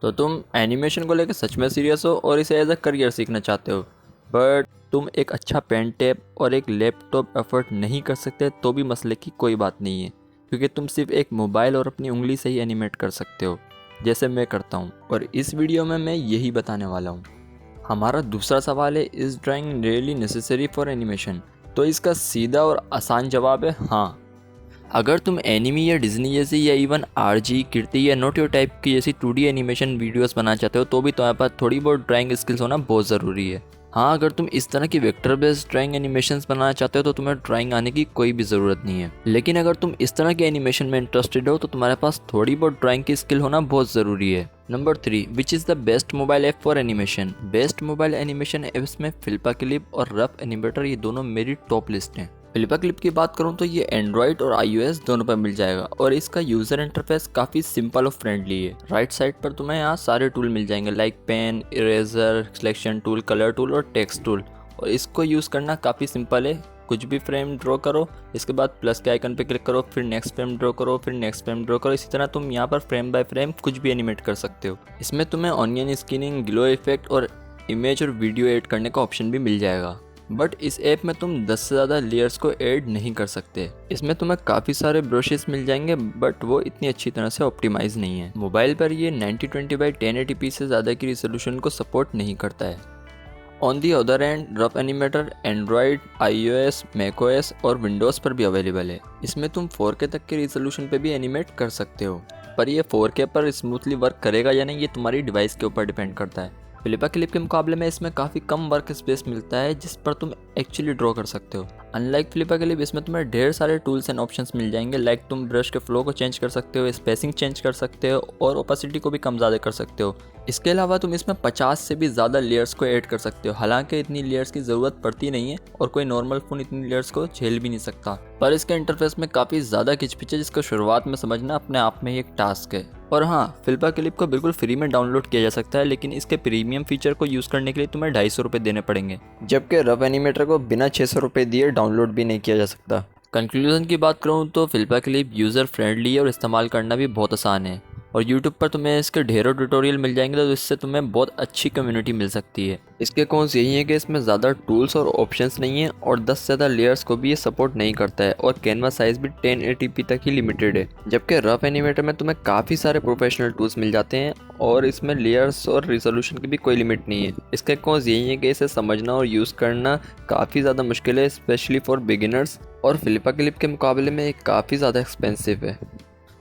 तो तुम एनिमेशन को लेकर सच में सीरियस हो और इसे एज अ करियर सीखना चाहते हो, बट तुम एक अच्छा पेन टैब और एक लैपटॉप अफोर्ड नहीं कर सकते, तो भी मसले की कोई बात नहीं है, क्योंकि तुम सिर्फ एक मोबाइल और अपनी उंगली से ही एनिमेट कर सकते हो, जैसे मैं करता हूँ। और इस वीडियो में मैं यही बताने वाला हूँ। हमारा दूसरा सवाल है, is drawing really necessary for animation? तो इसका सीधा और आसान जवाब है हाँ। अगर तुम एनिमी या डिज्नी जैसी या इवन आरजी, कीर्ति या नोट योर टाइप की जैसी 2D एनिमेशन वीडियोस बनाना चाहते हो, तो भी तुम्हारे पास थोड़ी बहुत ड्राइंग स्किल्स होना बहुत ज़रूरी है। हाँ, अगर तुम इस तरह की वेक्टर बेस्ड ड्राइंग एनिमेशंस बनाना चाहते हो तो तुम्हें ड्राइंग आने की कोई भी ज़रूरत नहीं है। लेकिन अगर तुम इस तरह के एनिमेशन में इंटरेस्टेड हो तो तुम्हारे पास थोड़ी बहुत ड्राइंग की स्किल होना बहुत ज़रूरी है। Number 3, which is the best mobile app for animation? Best mobile animation apps में फिल्पा क्लिप और रफ एनिमेटर, ये दोनों मेरी टॉप लिस्ट हैं। फिल्पा क्लिप की बात करूं तो ये एंड्रॉइड और iOS दोनों पर मिल जाएगा और इसका यूज़र इंटरफेस काफ़ी सिंपल और फ्रेंडली है। राइट साइड पर तुम्हें यहाँ सारे टूल मिल जाएंगे, like pen, eraser, selection tool, colour tool और टेक्स्ट टूल, और इसको यूज़ करना काफ़ी सिंपल है। कुछ भी फ्रेम ड्रॉ करो, इसके बाद प्लस के आइकन पे क्लिक करो, फिर नेक्स्ट फ्रेम ड्रॉ करो, फिर नेक्स्ट फ्रेम ड्रॉ करो। इसी तरह तुम यहाँ पर फ्रेम बाय फ्रेम कुछ भी एनिमेट कर सकते हो। इसमें तुम्हें ऑनियन स्किनिंग, ग्लो इफेक्ट और इमेज और वीडियो एड करने का ऑप्शन भी मिल जाएगा। बट इस ऐप में तुम 10 से ज़्यादा लेयर्स को ऐड नहीं कर सकते। इसमें तुम्हें काफ़ी सारे ब्रशेस मिल जाएंगे, बट वो इतनी अच्छी तरह से ऑप्टिमाइज नहीं है। मोबाइल पर ये 9020x1080p से ज़्यादा की रिजोल्यूशन को सपोर्ट नहीं करता है। On the other and, rough animator Android, iOS, macOS और विंडोज़ पर भी अवेलेबल है। इसमें तुम 4K तक के रिजोल्यूशन पे भी एनिमेट कर सकते हो, पर ये 4K पर स्मूथली वर्क करेगा या नहीं, ये तुम्हारी डिवाइस के ऊपर डिपेंड करता है। फिल्पा क्लिप के मुकाबले में इसमें काफ़ी कम वर्क स्पेस मिलता है जिस पर तुम एक्चुअली ड्रॉ कर सकते हो। अनलाइक फिल्पा क्लिप, इसमें तुम्हें ढेर सारे टूल्स एंड ऑप्शंस मिल जाएंगे, लाइक तुम ब्रश के फ्लो को चेंज कर सकते हो, स्पेसिंग चेंज कर सकते हो और ओपेसिटी को भी कम ज़्यादा कर सकते हो। इसके अलावा तुम इसमें 50 से भी ज़्यादा लेयर्स को ऐड कर सकते हो। हालांकि इतनी लेयर्स की ज़रूरत पड़ती नहीं है और कोई नॉर्मल फ़ोन इतनी लेयर्स को झेल भी नहीं सकता, पर इसके इंटरफेस में काफ़ी ज़्यादा खिचपिच है जिसको शुरुआत में समझना अपने आप में ही एक टास्क है। और हाँ, फिल्पा क्लिप को बिल्कुल फ्री में डाउनलोड किया जा सकता है, लेकिन इसके प्रीमियम फीचर को यूज़ करने के लिए तुम्हें 250 रुपये देने पड़ेंगे, जबकि रफ एनिमेटर को बिना 600 रुपये दिए डाउनलोड भी नहीं किया जा सकता। कंक्लूजन की बात करूँ तो फिल्पा क्लिप यूज़र फ्रेंडली है और इस्तेमाल करना भी बहुत आसान है, और YouTube पर तुम्हें इसके ढेरों ट्यूटोरियल मिल जाएंगे, तो इससे तुम्हें बहुत अच्छी कम्युनिटी मिल सकती है। इसके कॉन्स यही है कि इसमें ज़्यादा टूल्स और ऑप्शंस नहीं है और 10 से ज़्यादा लेयर्स को भी ये सपोर्ट नहीं करता है, और कैनवा साइज़ भी 1080p तक ही लिमिटेड है। जबकि रफ एनिमेटर में तुम्हें काफ़ी सारे प्रोफेशनल टूल्स मिल जाते हैं और इसमें लेयर्स और रिजोल्यूशन की भी कोई लिमिट नहीं है। इसके कॉन्स यही है कि इसे समझना और यूज़ करना काफ़ी ज़्यादा मुश्किल है, स्पेशली फॉर बिगिनर्स, और फिल्पा क्लिप के मुकाबले में काफ़ी ज़्यादा एक्सपेंसिव है।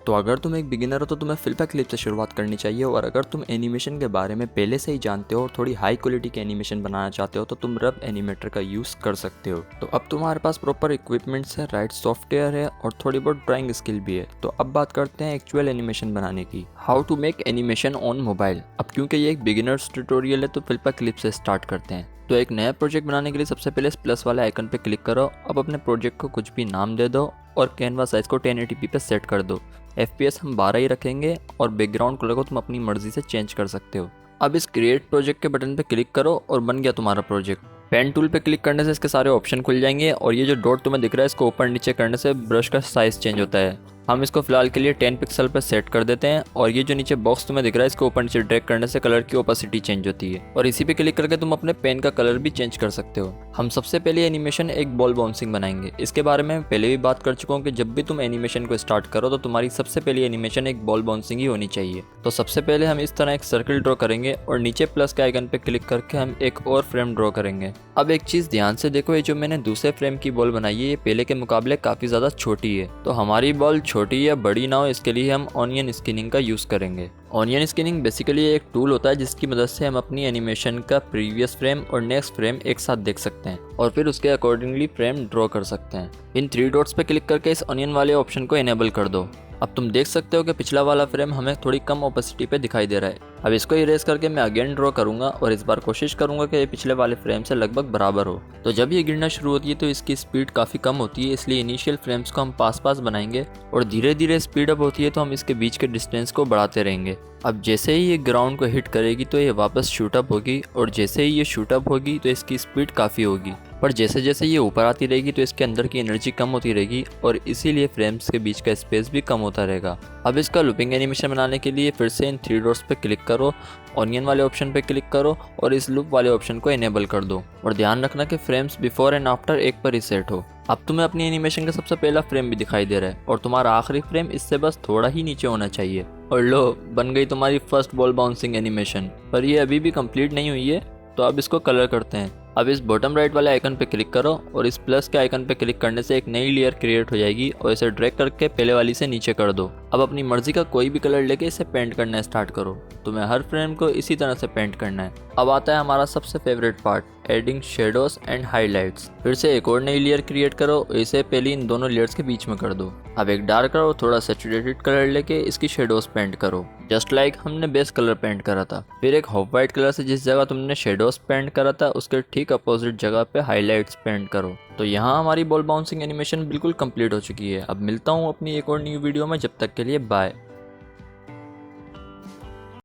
तो अगर तुम एक बिगिनर हो तो तुम्हें फिल्पा क्लिप से शुरुआत करनी चाहिए, और अगर तुम एनिमेशन के बारे में पहले से ही जानते हो और थोड़ी हाई क्वालिटी के एनिमेशन बनाना चाहते हो तो तुम रफ एनिमेटर का यूज़ कर सकते हो। तो अब तुम्हारे पास प्रॉपर इक्विपमेंट्स है, राइट सॉफ्टवेयर है और थोड़ी बहुत ड्राइंग स्किल भी है। तो अब बात करते हैं एक्चुअल एनिमेशन बनाने की, how to make animation on mobile. अब क्योंकि ये एक बिगिनर्स ट्यूटोरियल है तो फिल्पा क्लिप से स्टार्ट करते हैं। तो एक नया प्रोजेक्ट बनाने के लिए सबसे पहले इस प्लस वाले आइकन पे क्लिक करो। अब अपने प्रोजेक्ट को कुछ भी नाम दे दो और कैनवा साइज़ को 1080p पे सेट कर दो। FPS हम 12 ही रखेंगे और बैकग्राउंड कलर को तुम अपनी मर्जी से चेंज कर सकते हो। अब इस क्रिएट प्रोजेक्ट के बटन पे क्लिक करो और बन गया तुम्हारा प्रोजेक्ट। पेन टूल पे क्लिक करने से इसके सारे ऑप्शन खुल जाएंगे, और ये जो डॉट तुम्हें दिख रहा है इसको ऊपर नीचे करने से ब्रश का साइज़ चेंज होता है। हम इसको फिलहाल के लिए 10 पिक्सल पर सेट कर देते हैं, और ये जो नीचे बॉक्स तुम्हें दिख रहा है इसको ऊपर नीचे ड्रैग करने से कलर की ओपेसिटी चेंज होती है, और इसी पे क्लिक करके तुम अपने पेन का कलर भी चेंज कर सकते हो। हम सबसे पहले एनिमेशन एक बॉल बाउंसिंग बनाएंगे। इसके बारे में पहले भी बात कर चुका हूँ कि जब भी तुम एनिमेशन को स्टार्ट करो तो तुम्हारी सबसे पहली एनिमेशन एक बॉल बाउंसिंग ही होनी चाहिए। तो सबसे पहले हम इस तरह एक सर्कल ड्रॉ करेंगे और नीचे प्लस के आइकन पे क्लिक करके हम एक और फ्रेम ड्रॉ करेंगे। अब एक चीज़ ध्यान से देखो, ये जो मैंने दूसरे फ्रेम की बॉल बनाई है ये पहले के मुकाबले काफ़ी ज़्यादा छोटी है। तो हमारी बॉल छोटी या बड़ी ना हो इसके लिए हम ऑनियन स्किनिंग का यूज़ करेंगे। ऑनियन स्किनिंग बेसिकली एक टूल होता है जिसकी मदद से हम अपनी एनिमेशन का प्रीवियस फ्रेम और नेक्स्ट फ्रेम एक साथ देख सकते हैं और फिर उसके अकॉर्डिंगली फ्रेम ड्रॉ कर सकते हैं। इन 3 डॉट्स पे क्लिक करके इस ऑनियन वाले ऑप्शन को इनेबल कर दो। अब तुम देख सकते हो कि पिछला वाला फ्रेम हमें थोड़ी कम ओपेसिटी पे दिखाई दे रहा है। अब इसको इरेज करके मैं अगेन ड्रॉ करूंगा और इस बार कोशिश करूंगा कि ये पिछले वाले फ्रेम से लगभग बराबर हो। तो जब ये गिरना शुरू होती है तो इसकी स्पीड काफ़ी कम होती है, इसलिए इनिशियल फ्रेम्स को हम पास पास बनाएंगे और धीरे धीरे स्पीड अप होती है तो हम इसके बीच के डिस्टेंस को बढ़ाते रहेंगे। अब जैसे ही ये ग्राउंड को हिट करेगी तो ये वापस शूट अप होगी, और जैसे ही ये शूट अप होगी तो इसकी स्पीड काफ़ी होगी। पर जैसे जैसे ये ऊपर आती रहेगी तो इसके अंदर की एनर्जी कम होती रहेगी, और इसीलिए फ्रेम्स के बीच का स्पेस भी कम होता रहेगा। अब इसका लूपिंग एनिमेशन बनाने के लिए फिर से इन 3 डॉट्स पे क्लिक करो, ऑनियन वाले ऑप्शन पे क्लिक करो और इस लूप वाले ऑप्शन को इनेबल कर दो। और ध्यान रखना कि फ्रेम्स बिफोर एंड आफ्टर एक पर ही सेट हो। अब तुम्हें अपनी एनिमेशन का सबसे पहला फ्रेम भी दिखाई दे रहा है, और तुम्हारा आखिरी फ्रेम इससे बस थोड़ा ही नीचे होना चाहिए। और लो, बन गई तुम्हारी फर्स्ट बॉल बाउंसिंग एनिमेशन। पर ये अभी भी कंप्लीट नहीं हुई है, तो अब इसको कलर करते हैं। अब इस बॉटम राइट वाले आइकन पे क्लिक करो, और इस प्लस के आइकन पे क्लिक करने से एक नई लेयर क्रिएट हो जाएगी, और इसे ड्रैग करके पहले वाली से नीचे कर दो। अब अपनी मर्जी का कोई भी कलर लेके इसे पेंट करना स्टार्ट करो। तुम्हें हर फ्रेम को इसी तरह से पेंट करना है। अब आता है हमारा सबसे favourite part, adding shadows and highlights. फिर से एक और नई लेयर क्रिएट करो, इसे पहले इन दोनों लेयर्स के बीच में कर दो। अब एक डार्क और थोड़ा सैचुरेटेड कलर लेके इसकी शेडोज पेंट करो, जस्ट लाइक हमने बेस कलर पेंट करा था। फिर एक ऑफ वाइट कलर से जिस जगह तुमने शेडोज पेंट करा था उसके ठीक अपोजिट जगह पे हाईलाइट्स पेंट करो। तो यहाँ हमारी बॉल बाउंसिंग एनिमेशन बिल्कुल कंप्लीट हो चुकी है। अब मिलता हूँ अपनी एक और न्यू वीडियो में, जब तक के लिए बाय।